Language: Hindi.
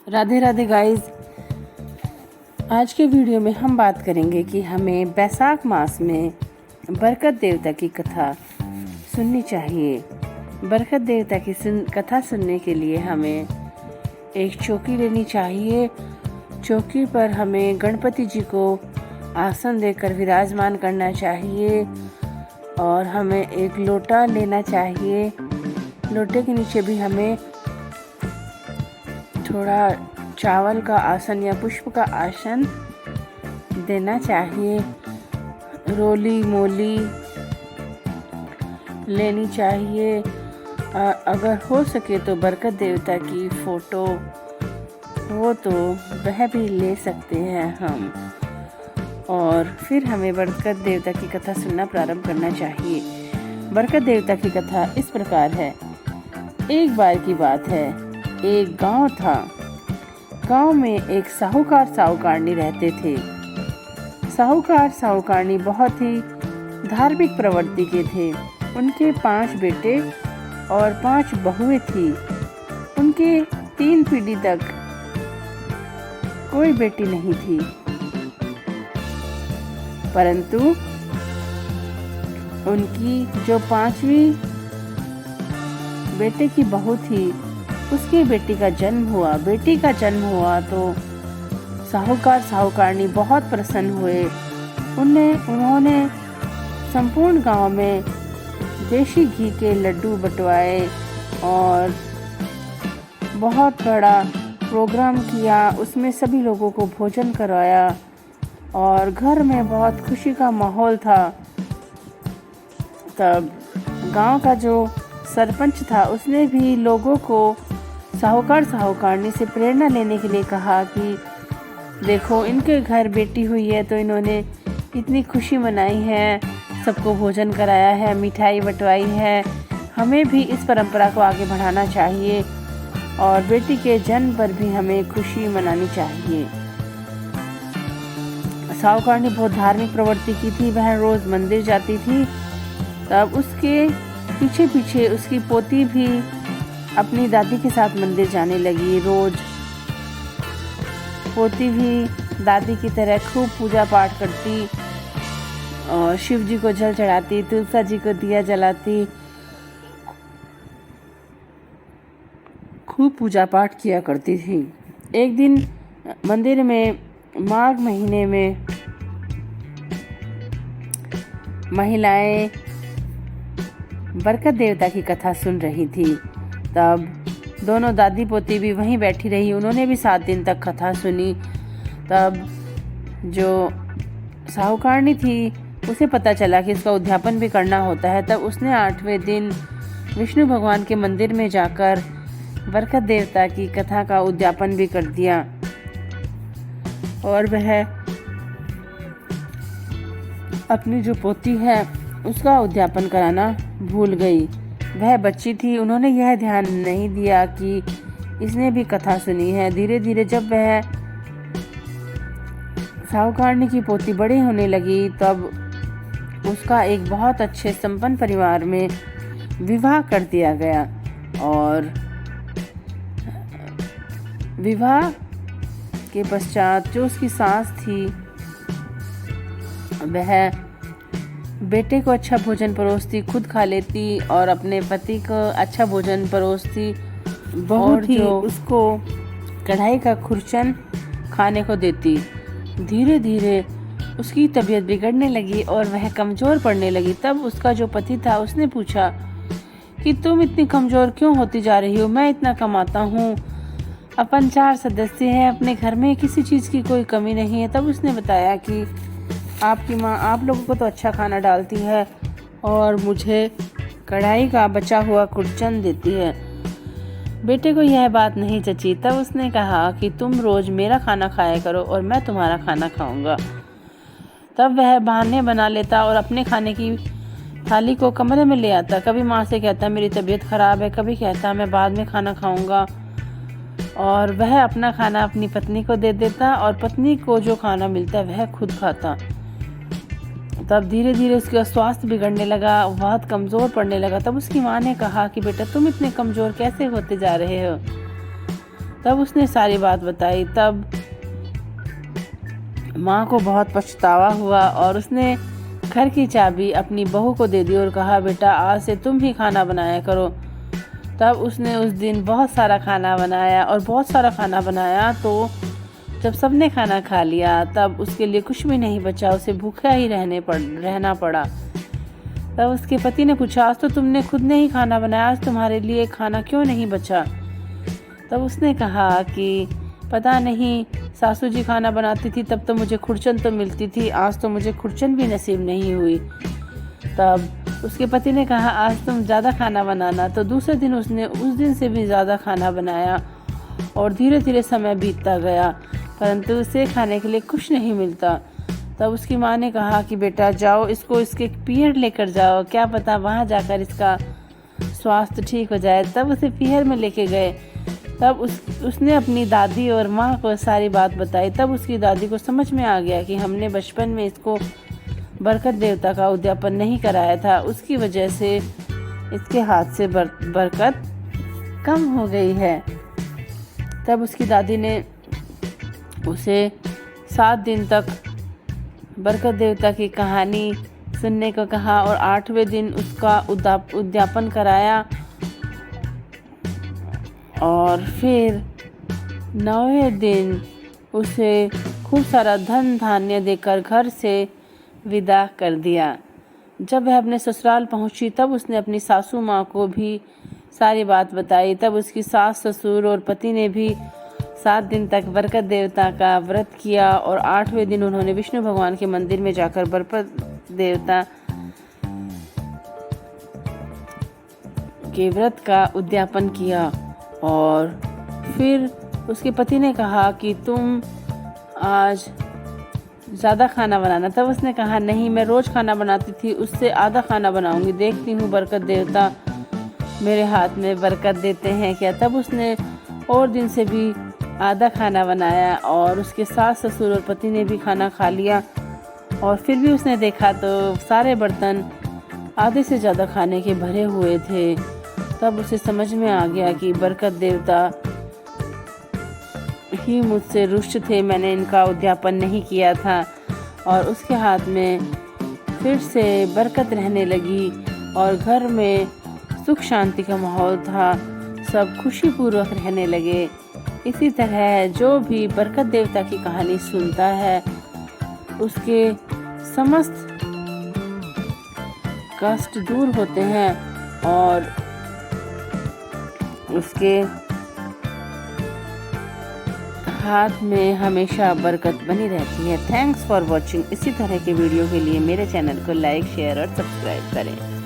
राधे राधे गाइस। आज के वीडियो में हम बात करेंगे कि हमें बैसाख मास में बरकत देवता की कथा सुननी चाहिए। बरकत देवता की कथा सुनने के लिए हमें एक चौकी लेनी चाहिए। चौकी पर हमें गणपति जी को आसन देकर विराजमान करना चाहिए और हमें एक लोटा लेना चाहिए। लोटे के नीचे भी हमें थोड़ा चावल का आसन या पुष्प का आसन देना चाहिए। रोली मोली लेनी चाहिए। अगर हो सके तो बरकत देवता की फोटो हो तो वह भी ले सकते हैं हम। और फिर हमें बरकत देवता की कथा सुनना प्रारंभ करना चाहिए। बरकत देवता की कथा इस प्रकार है। एक बार की बात है, एक गांव था। गांव में एक साहूकार साहूकारनी रहते थे। साहूकार साहूकारनी बहुत ही धार्मिक प्रवृत्ति के थे। उनके 5 बेटे और 5 बहुएं थी। उनके 3 पीढ़ी तक कोई बेटी नहीं थी, परंतु उनकी जो 5वीं बेटे की बहू थी, उसकी बेटी का जन्म हुआ। बेटी का जन्म हुआ तो साहूकार साहूकारनी बहुत प्रसन्न हुए। उन्होंने संपूर्ण गांव में देशी घी के लड्डू बंटवाए और बहुत बड़ा प्रोग्राम किया। उसमें सभी लोगों को भोजन करवाया और घर में बहुत खुशी का माहौल था। तब गांव का जो सरपंच था, उसने भी लोगों को साहूकार साहूकारनी से प्रेरणा लेने के लिए कहा कि देखो, इनके घर बेटी हुई है तो इन्होंने इतनी खुशी मनाई है, सबको भोजन कराया है, मिठाई बंटवाई है। हमें भी इस परंपरा को आगे बढ़ाना चाहिए और बेटी के जन्म पर भी हमें खुशी मनानी चाहिए। साहूकारनी बहुत धार्मिक प्रवृत्ति की थी। वह रोज मंदिर जाती थी। तब उसके पीछे पीछे उसकी पोती भी अपनी दादी के साथ मंदिर जाने लगी। रोज पोती भी दादी की तरह खूब पूजा पाठ करती और शिव जी को जल चढ़ाती, तुलसा जी को दिया जलाती, खूब पूजा पाठ किया करती थी। एक दिन मंदिर में माघ महीने में महिलाएं बरकत देवता की कथा सुन रही थी। तब दोनों दादी पोती भी वहीं बैठी रही। उन्होंने भी 7 दिन तक कथा सुनी। तब जो साहूकारनी थी, उसे पता चला कि इसका उद्यापन भी करना होता है। तब उसने 8वें दिन विष्णु भगवान के मंदिर में जाकर बरकत देवता की कथा का उद्यापन भी कर दिया और वह अपनी जो पोती है उसका उद्यापन कराना भूल गई। वह बच्ची थी, उन्होंने यह ध्यान नहीं दिया कि इसने भी कथा सुनी है। धीरे धीरे जब वह साहूकारनी की पोती बड़ी होने लगी, तब उसका एक बहुत अच्छे संपन्न परिवार में विवाह कर दिया गया और विवाह के पश्चात जो उसकी सास थी, वह बेटे को अच्छा भोजन परोसती, खुद खा लेती और अपने पति को अच्छा भोजन परोसती। और जो उसको कढ़ाई का खुरचन खाने को देती। धीरे धीरे उसकी तबीयत बिगड़ने लगी और वह कमज़ोर पड़ने लगी। तब उसका जो पति था, उसने पूछा कि तुम इतनी कमज़ोर क्यों होती जा रही हो? मैं इतना कमाता हूँ, अपन 4 सदस्य हैं, अपने घर में किसी चीज़ की कोई कमी नहीं है। तब उसने बताया कि आपकी माँ आप लोगों को तो अच्छा खाना डालती है और मुझे कढ़ाई का बचा हुआ खुरचन देती है। बेटे को यह बात नहीं जची। तब उसने कहा कि तुम रोज मेरा खाना खाया करो और मैं तुम्हारा खाना खाऊंगा। तब वह बहाने बना लेता और अपने खाने की थाली को कमरे में ले आता। कभी माँ से कहता मेरी तबीयत खराब है, कभी कहता मैं बाद में खाना खाऊंगा। और वह अपना खाना अपनी पत्नी को दे देता और पत्नी को जो खाना मिलता वह खुद खाता। तब धीरे धीरे उसका स्वास्थ्य बिगड़ने लगा, बहुत कमज़ोर पड़ने लगा। तब उसकी माँ ने कहा कि बेटा, तुम इतने कमज़ोर कैसे होते जा रहे हो? तब उसने सारी बात बताई। तब माँ को बहुत पछतावा हुआ और उसने घर की चाबी अपनी बहू को दे दी और कहा, बेटा आज से तुम ही खाना बनाया करो। तब उसने उस दिन बहुत सारा खाना बनाया और बहुत सारा खाना बनाया। तो जब सबने खाना खा लिया तब उसके लिए कुछ भी नहीं बचा, उसे भूखा ही रहना पड़ा। तब उसके पति ने पूछा, आज तो तुमने खुद ने ही खाना बनाया, आज तुम्हारे लिए खाना क्यों नहीं बचा? तब उसने कहा कि पता नहीं, सासू जी खाना बनाती थी तब तो मुझे खुरचन तो मिलती थी, आज तो मुझे खुरचन भी नसीब नहीं हुई। तब उसके पति ने कहा, आज तुम ज़्यादा खाना बनाना। तो दूसरे दिन उसने उस दिन से भी ज़्यादा खाना बनाया और धीरे धीरे समय बीतता गया, परंतु उसे खाने के लिए कुछ नहीं मिलता। तब उसकी माँ ने कहा कि बेटा जाओ, इसको इसके पीहर लेकर जाओ, क्या पता वहाँ जाकर इसका स्वास्थ्य ठीक हो जाए। तब उसे पीहर में लेके गए। तब उसने अपनी दादी और माँ को सारी बात बताई। तब उसकी दादी को समझ में आ गया कि हमने बचपन में इसको बरकत देवता का उद्यापन नहीं कराया था, उसकी वजह से इसके हाथ से बरकत कम हो गई है। तब उसकी दादी ने उसे 7 दिन तक बरकत देवता की कहानी सुनने को कहा और 8वें दिन उसका उद्यापन कराया और फिर 9वें दिन उसे खूब सारा धन धान्य देकर घर से विदा कर दिया। जब वह अपने ससुराल पहुंची तब उसने अपनी सासू माँ को भी सारी बात बताई। तब उसकी सास, ससुर और पति ने भी 7 दिन तक बरकत देवता का व्रत किया और 8वें दिन उन्होंने विष्णु भगवान के मंदिर में जाकर बरकत देवता के व्रत का उद्यापन किया। और फिर उसके पति ने कहा कि तुम आज ज़्यादा खाना बनाना। तब उसने कहा, नहीं, मैं रोज़ खाना बनाती थी, उससे आधा खाना बनाऊंगी, देखती हूँ बरकत देवता मेरे हाथ में बरकत देते हैं क्या। तब उसने और दिन से भी आधा खाना बनाया और उसके सास, ससुर और पति ने भी खाना खा लिया और फिर भी उसने देखा तो सारे बर्तन आधे से ज़्यादा खाने के भरे हुए थे। तब उसे समझ में आ गया कि बरकत देवता ही मुझसे रुष्ट थे, मैंने इनका उद्यापन नहीं किया था। और उसके हाथ में फिर से बरकत रहने लगी और घर में सुख शांति का माहौल था, सब खुशीपूर्वक रहने लगे। इसी तरह जो भी बरकत देवता की कहानी सुनता है उसके समस्त कष्ट दूर होते हैं और उसके हाथ में हमेशा बरकत बनी रहती है। Thanks for watching. इसी तरह के वीडियो के लिए मेरे चैनल को लाइक, शेयर और सब्सक्राइब करें।